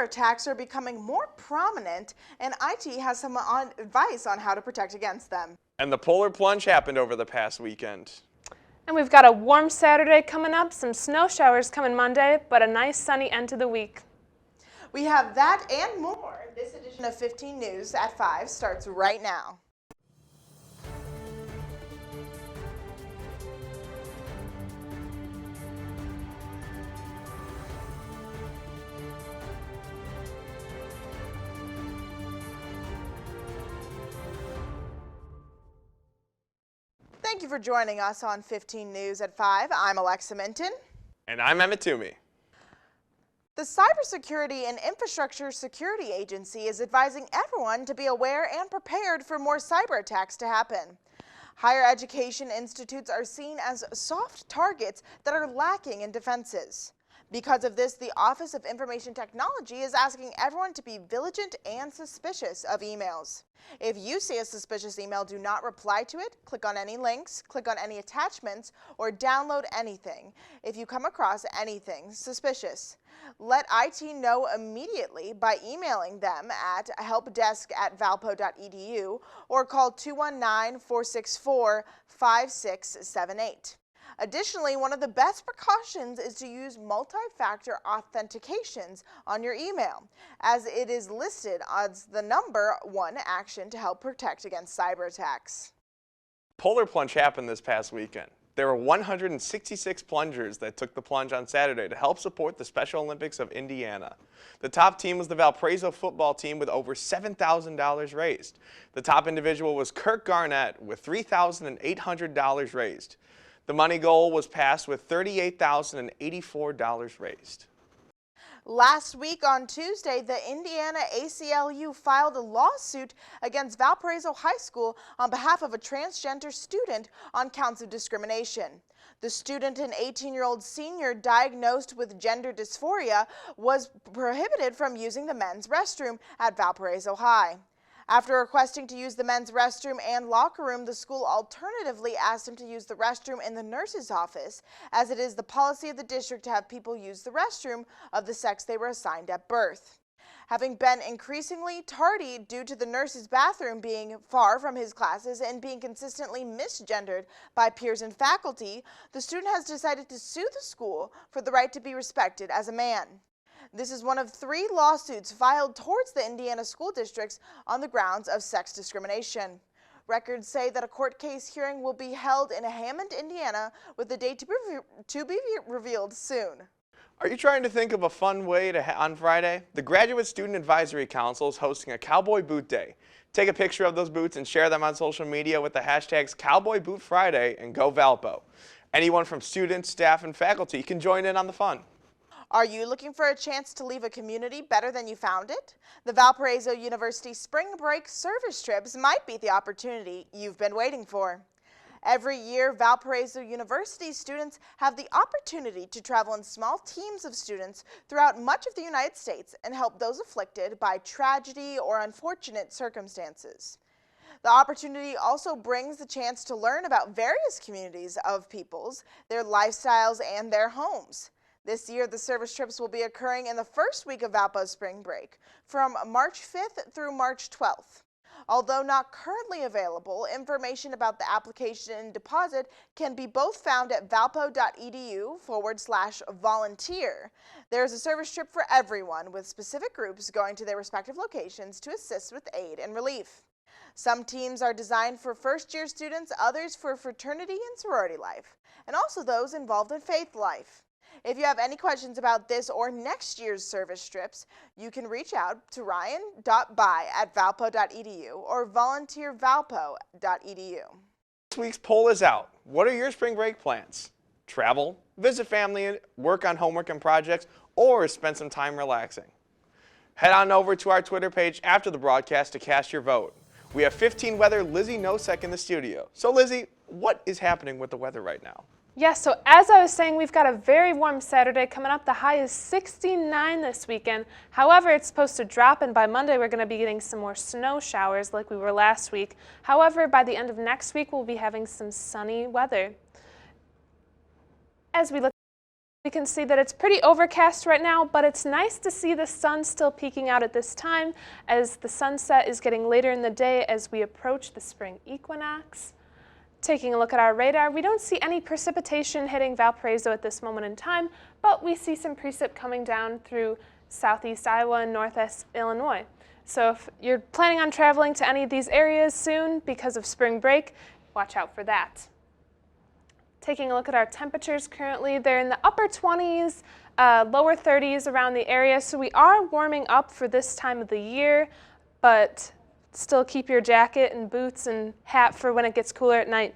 cyber attacks are becoming more prominent, and IT has some advice on how to protect against them. And the polar plunge happened over the past weekend. And we've got a warm Saturday coming up, some snow showers coming Monday, but a nice sunny end to the week. We have that and more. This edition of 15 News at 5 starts right now. Thank you for joining us on 15 News at 5. I'm Alexa Minton. And I'm Emmett Twomey. The Cybersecurity and Infrastructure Security Agency is advising everyone to be aware and prepared for more cyber attacks to happen. Higher education institutes are seen as soft targets that are lacking in defenses. Because of this, the Office of Information Technology is asking everyone to be vigilant and suspicious of emails. If you see a suspicious email, do not reply to it, click on any links, click on any attachments, or download anything if you come across anything suspicious. Let IT know immediately by emailing them at helpdesk@valpo.edu or call 219-464-5678. Additionally, one of the best precautions is to use multi-factor authentications on your email, as it is listed as the number one action to help protect against cyber attacks. Polar plunge happened this past weekend. There were 166 plungers that took the plunge on Saturday to help support the Special Olympics of Indiana. The top team was the Valparaiso football team with over $7,000 raised. The top individual was Kirk Garnett with $3,800 raised. The money goal was passed with $38,084 raised. Last week on Tuesday, the Indiana ACLU filed a lawsuit against Valparaiso High School on behalf of a transgender student on counts of discrimination. The student, an 18-year-old senior diagnosed with gender dysphoria, was prohibited from using the men's restroom at Valparaiso High. After requesting to use the men's restroom and locker room, the school alternatively asked him to use the restroom in the nurse's office, as it is the policy of the district to have people use the restroom of the sex they were assigned at birth. Having been increasingly tardy due to the nurse's bathroom being far from his classes and being consistently misgendered by peers and faculty, the student has decided to sue the school for the right to be respected as a man. This is one of 3 lawsuits filed towards the Indiana school districts on the grounds of sex discrimination. Records say that a court case hearing will be held in Hammond, Indiana, with the date to be revealed soon. Are you trying to think of a fun way on Friday? The Graduate Student Advisory Council is hosting a Cowboy Boot Day. Take a picture of those boots and share them on social media with the hashtags Cowboy Boot Friday and Go Valpo. Anyone from students, staff, and faculty can join in on the fun. Are you looking for a chance to leave a community better than you found it? The Valparaiso University Spring Break service trips might be the opportunity you've been waiting for. Every year, Valparaiso University students have the opportunity to travel in small teams of students throughout much of the United States and help those afflicted by tragedy or unfortunate circumstances. The opportunity also brings the chance to learn about various communities of peoples, their lifestyles, and their homes. This year, the service trips will be occurring in the first week of Valpo Spring Break, from March 5th through March 12th. Although not currently available, information about the application and deposit can be both found at valpo.edu/volunteer. There is a service trip for everyone, with specific groups going to their respective locations to assist with aid and relief. Some teams are designed for first-year students, others for fraternity and sorority life, and also those involved in faith life. If you have any questions about this or next year's service trips, you can reach out to ryan.by@valpo.edu or volunteervalpo.edu. This week's poll is out. What are your spring break plans? Travel, visit family, work on homework and projects, or spend some time relaxing? Head on over to our Twitter page after the broadcast to cast your vote. We have 15 weather Lizzie Nosek in the studio. So Lizzie, what is happening with the weather right now? Yes, so as I was saying, we've got a very warm Saturday coming up. The high is 69 this weekend. However, it's supposed to drop, and by Monday we're going to be getting some more snow showers like we were last week. However, by the end of next week, we'll be having some sunny weather. As we look We can see that it's pretty overcast right now, but it's nice to see the sun still peeking out at this time as the sunset is getting later in the day as we approach the spring equinox. Taking a look at our radar, we don't see any precipitation hitting Valparaiso at this moment in time, but we see some precip coming down through southeast Iowa and northeast Illinois. So if you're planning on traveling to any of these areas soon because of spring break, watch out for that. Taking a look at our temperatures currently, they're in the upper 20s, lower 30s around the area. So we are warming up for this time of the year, but still keep your jacket and boots and hat for when it gets cooler at night.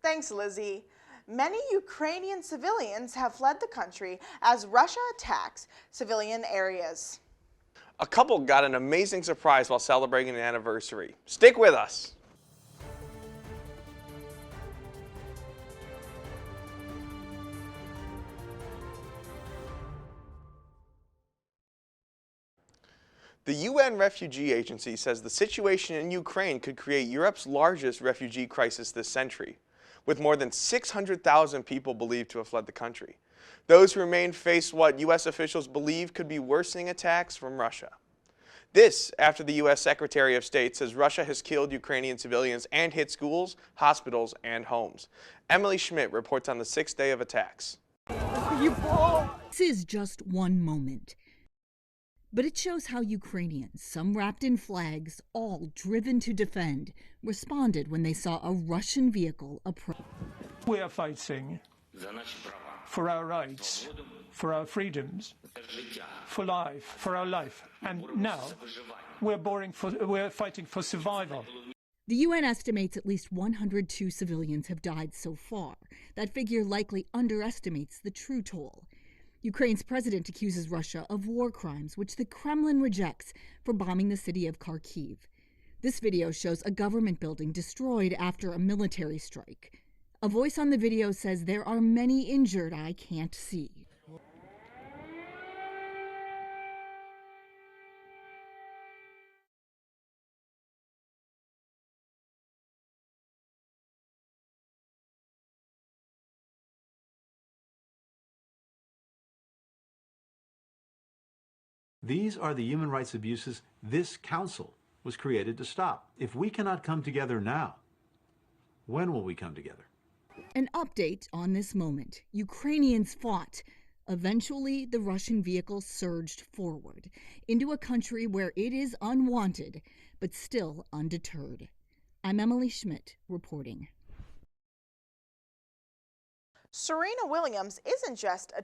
Thanks, Lizzie. Many Ukrainian civilians have fled the country as Russia attacks civilian areas. A couple got an amazing surprise while celebrating an anniversary. Stick with us. The UN Refugee Agency says the situation in Ukraine could create Europe's largest refugee crisis this century, with more than 600,000 people believed to have fled the country. Those who remain face what U.S. officials believe could be worsening attacks from Russia. This after the U.S. Secretary of State says Russia has killed Ukrainian civilians and hit schools, hospitals, and homes. Emily Schmidt reports on the 6th day of attacks. This is just one moment. But it shows how Ukrainians, some wrapped in flags, all driven to defend, responded when they saw a Russian vehicle approach. We are fighting for our rights, for our freedoms, for life, for our life. And now we're fighting for survival. The UN estimates at least 102 civilians have died so far. That figure likely underestimates the true toll. Ukraine's president accuses Russia of war crimes, which the Kremlin rejects, for bombing the city of Kharkiv. This video shows a government building destroyed after a military strike. A voice on the video says there are many injured I can't see. These are the human rights abuses this council was created to stop. If we cannot come together now, when will we come together? An update on this moment. Ukrainians fought. Eventually, the Russian vehicle surged forward into a country where it is unwanted, but still undeterred. I'm Emily Schmidt reporting. Serena Williams isn't just a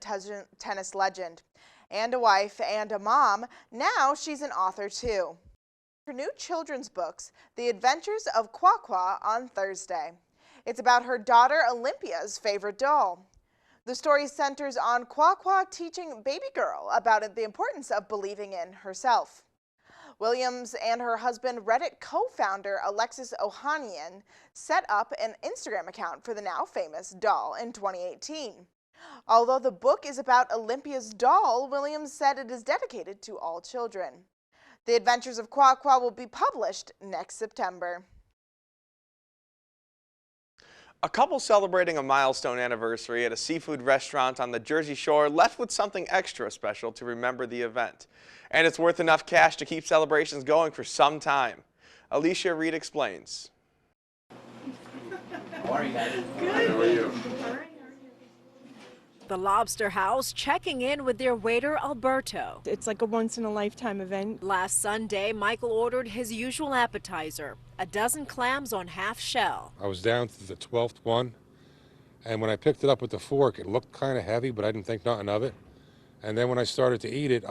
tennis legend and a wife and a mom. Now she's an author too. Her new children's books, The Adventures of Qua on Thursday. It's about her daughter Olympia's favorite doll. The story centers on Qua teaching baby girl about the importance of believing in herself. Williams and her husband, Reddit co-founder Alexis Ohanian, set up an Instagram account for the now famous doll in 2018. Although the book is about Olympia's doll, Williams said it is dedicated to all children. The Adventures of Qua will be published next September. A couple celebrating a milestone anniversary at a seafood restaurant on the Jersey Shore left with something extra special to remember the event. And it's worth enough cash to keep celebrations going for some time. Alicia Reed explains. How are you guys? Good. How are you? The Lobster House checking in with their waiter, Alberto. It's like a once-in-a-lifetime event. Last Sunday, Michael ordered his usual appetizer, a dozen clams on half shell. I was down to the 12th one, and when I picked it up with the fork, it looked kind of heavy, but I didn't think nothing of it. And then when I started to eat it,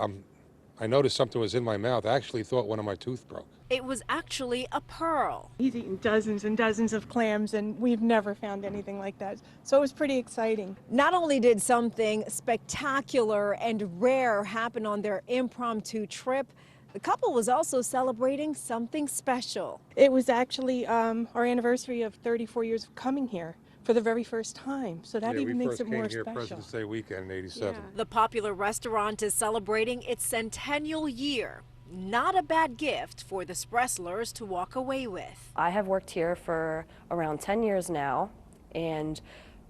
I noticed something was in my mouth. I actually thought one of my teeth broke. It was actually a pearl. He's eaten dozens and dozens of clams, and we've never found anything like that. So it was pretty exciting. Not only did something spectacular and rare happen on their impromptu trip, the couple was also celebrating something special. It was actually our anniversary of 34 years of coming here for the very first time. So that even makes it more special. We first came here President's Day weekend in '87. Yeah. The popular restaurant is celebrating its centennial year. Not a bad gift for the Spresslers to walk away with. I have worked here for around 10 years now, and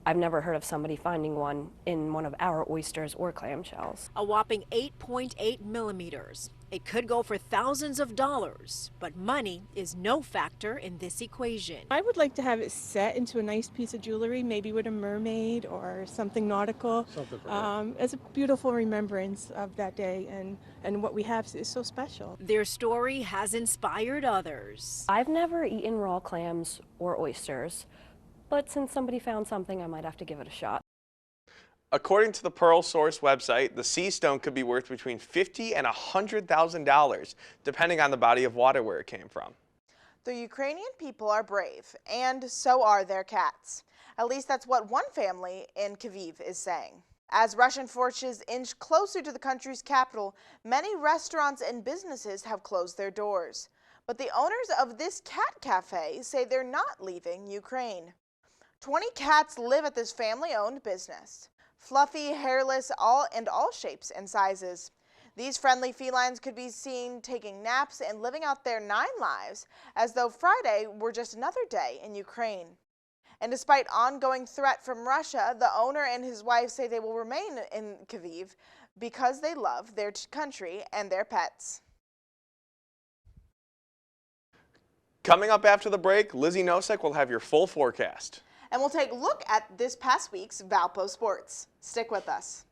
I've never heard of somebody finding one in one of our oysters or clamshells. A whopping 8.8 millimeters. It could go for thousands of dollars, but money is no factor in this equation. I would like to have it set into a nice piece of jewelry, maybe with a mermaid or something nautical, as a beautiful remembrance of that day, and what we have is so special. Their story has inspired others. I've never eaten raw clams or oysters, but since somebody found something, I might have to give it a shot. According to the Pearl Source website, the sea stone could be worth between $50,000 and $100,000, depending on the body of water where it came from. The Ukrainian people are brave, and so are their cats. At least that's what one family in Kyiv is saying. As Russian forces inch closer to the country's capital, many restaurants and businesses have closed their doors. But the owners of this cat cafe say they're not leaving Ukraine. 20 cats live at this family-owned business. Fluffy, hairless, all shapes and sizes. These friendly felines could be seen taking naps and living out their 9 lives as though Friday were just another day in Ukraine. And despite ongoing threat from Russia, the owner and his wife say they will remain in Kyiv because they love their country and their pets. Coming up after the break, Lizzie Nosek will have your full forecast. And we'll take a look at this past week's Valpo sports. Stick with us.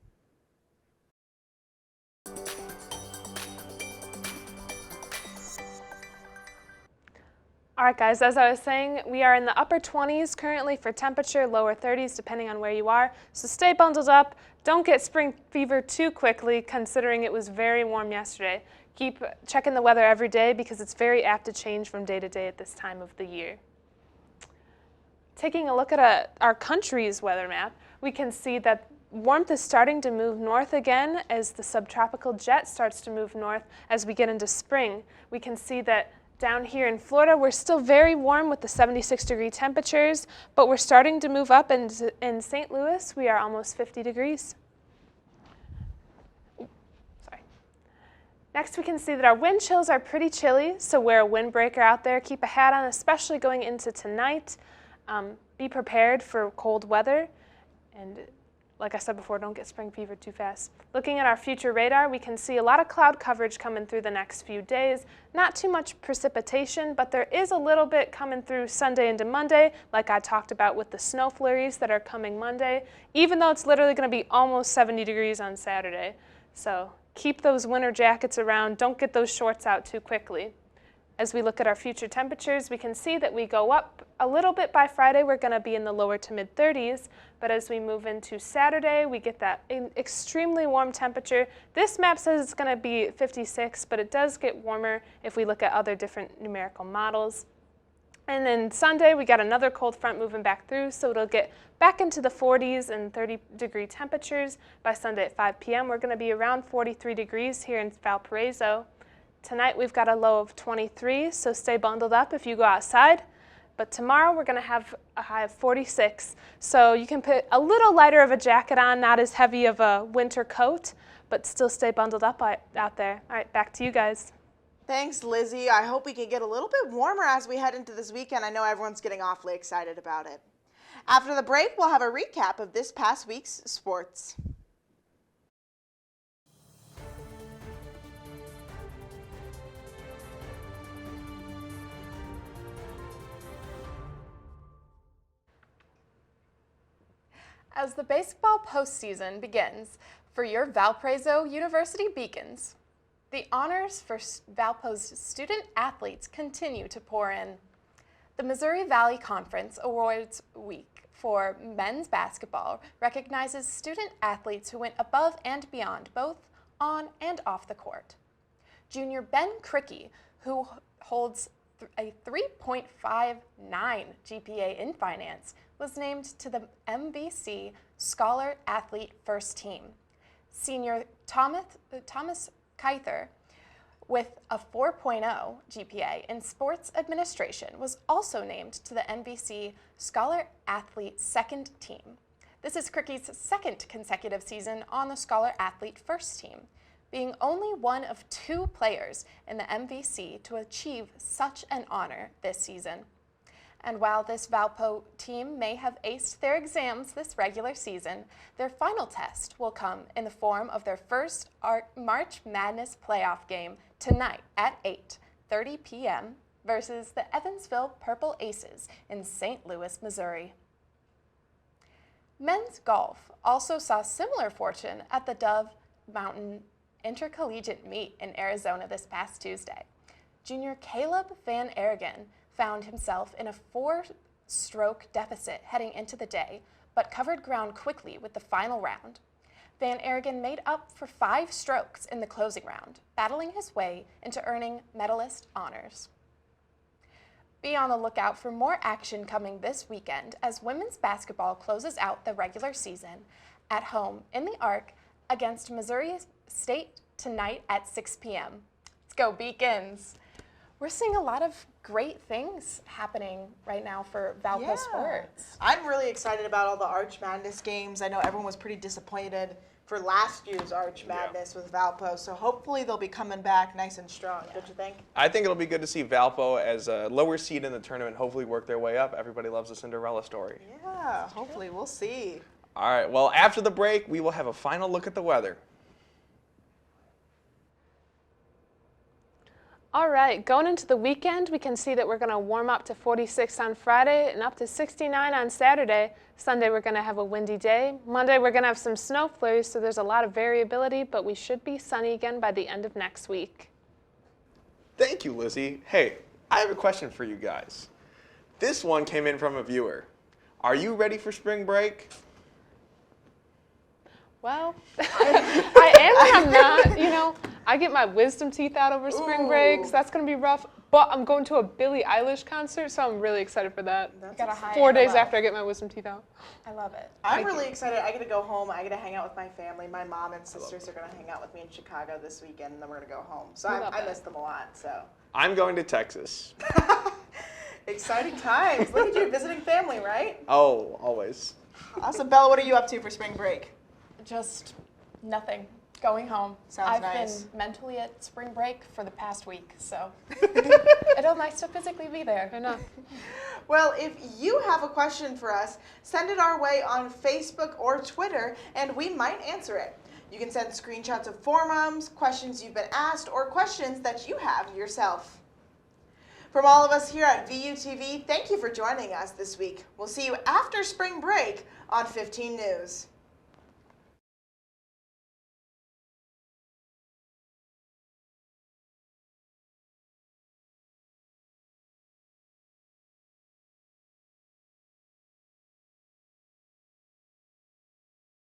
All right, guys, as I was saying, we are in the upper 20s currently for temperature, lower 30s depending on where you are. So stay bundled up. Don't get spring fever too quickly, considering it was very warm yesterday. Keep checking the weather every day because it's very apt to change from day to day at this time of the year. Taking a look at our country's weather map, we can see that warmth is starting to move north again as the subtropical jet starts to move north as we get into spring. We can see that down here in Florida, we're still very warm with the 76-degree temperatures, but we're starting to move up, and in St. Louis, we are almost 50 degrees. Next, we can see that our wind chills are pretty chilly, so wear a windbreaker out there. Keep a hat on, especially going into tonight. Be prepared for cold weather, and like I said before, don't get spring fever too fast. Looking at our future radar, we can see a lot of cloud coverage coming through the next few days. Not too much precipitation, but there is a little bit coming through Sunday into Monday, like I talked about with the snow flurries that are coming Monday, even though it's literally going to be almost 70 degrees on Saturday. So keep those winter jackets around. Don't get those shorts out too quickly. As we look at our future temperatures, we can see that we go up a little bit by Friday. We're going to be in the lower to mid 30s, but as we move into Saturday, we get that extremely warm temperature. This map says it's going to be 56, but it does get warmer if we look at other different numerical models. And then Sunday, we got another cold front moving back through, so it'll get back into the 40s and 30-degree temperatures. By Sunday at 5 p.m., we're going to be around 43 degrees here in Valparaiso. Tonight we've got a low of 23, so stay bundled up if you go outside. But tomorrow we're going to have a high of 46, so you can put a little lighter of a jacket on, not as heavy of a winter coat, but still stay bundled up out there. All right, back to you guys. Thanks, Lizzie. I hope we can get a little bit warmer as we head into this weekend. I know everyone's getting awfully excited about it. After the break, we'll have a recap of this past week's sports. As the baseball postseason begins for your Valparaiso University Beacons, the honors for Valpo's student athletes continue to pour in. The Missouri Valley Conference Awards Week for men's basketball recognizes student athletes who went above and beyond both on and off the court. Junior Ben Cricky, who holds a 3.59 GPA in finance, was named to the MVC Scholar Athlete First Team. Senior Thomas Kyther, with a 4.0 GPA in sports administration, was also named to the MVC Scholar Athlete Second Team. This is Cricky's second consecutive season on the Scholar Athlete First Team, being only one of 2 players in the MVC to achieve such an honor this season. And while this Valpo team may have aced their exams this regular season, their final test will come in the form of their first March Madness playoff game tonight at 8:30 p.m. versus the Evansville Purple Aces in St. Louis, Missouri. Men's golf also saw similar fortune at the Dove Mountain Intercollegiate Meet in Arizona this past Tuesday. Junior Caleb Van Ergen found himself in a 4-stroke deficit heading into the day, but covered ground quickly with the final round. Van Ergen made up for 5 strokes in the closing round, battling his way into earning medalist honors. Be on the lookout for more action coming this weekend as women's basketball closes out the regular season at home in the Arc against Missouri State tonight at 6 p.m. Let's go Beacons! We're seeing a lot of great things happening right now for Valpo sports. I'm really excited about all the Arch Madness games. I know everyone was pretty disappointed for last year's Arch Madness with Valpo, so hopefully they'll be coming back nice and strong, don't you think? I think it'll be good to see Valpo as a lower seed in the tournament hopefully work their way up. Everybody loves a Cinderella story. Yeah, hopefully we'll see. All right, well, after the break, we will have a final look at the weather. All right, going into the weekend, we can see that we're going to warm up to 46 on Friday and up to 69 on Saturday. Sunday, we're going to have a windy day. Monday, we're going to have some snow flurries, so there's a lot of variability, but we should be sunny again by the end of next week. Thank you, Lizzie. Hey, I have a question for you guys. This one came in from a viewer. Are you ready for spring break? Well, I am and I'm not, you know. I get my wisdom teeth out over spring break, so that's going to be rough. But I'm going to a Billie Eilish concert, so I'm really excited for that. That's 4 days after I get my wisdom teeth out. I love it. I'm really excited. I get to go home. I get to hang out with my family. My mom and sisters are going to hang out with me in Chicago this weekend, and then we're going to go home. So I miss them a lot. So I'm going to Texas. exciting times. Look at you visiting family, right? Oh, always. Awesome. Bella, what are you up to for spring break? Just nothing. Going home. Sounds I've nice. been mentally at spring break for the past week, so it'll nice to physically be there. Enough. Well, if you have a question for us, send it our way on Facebook or Twitter, and we might answer it. You can send screenshots of forums, questions you've been asked, or questions that you have yourself. From all of us here at VUTV, thank you for joining us this week. We'll see you after spring break on 15 News.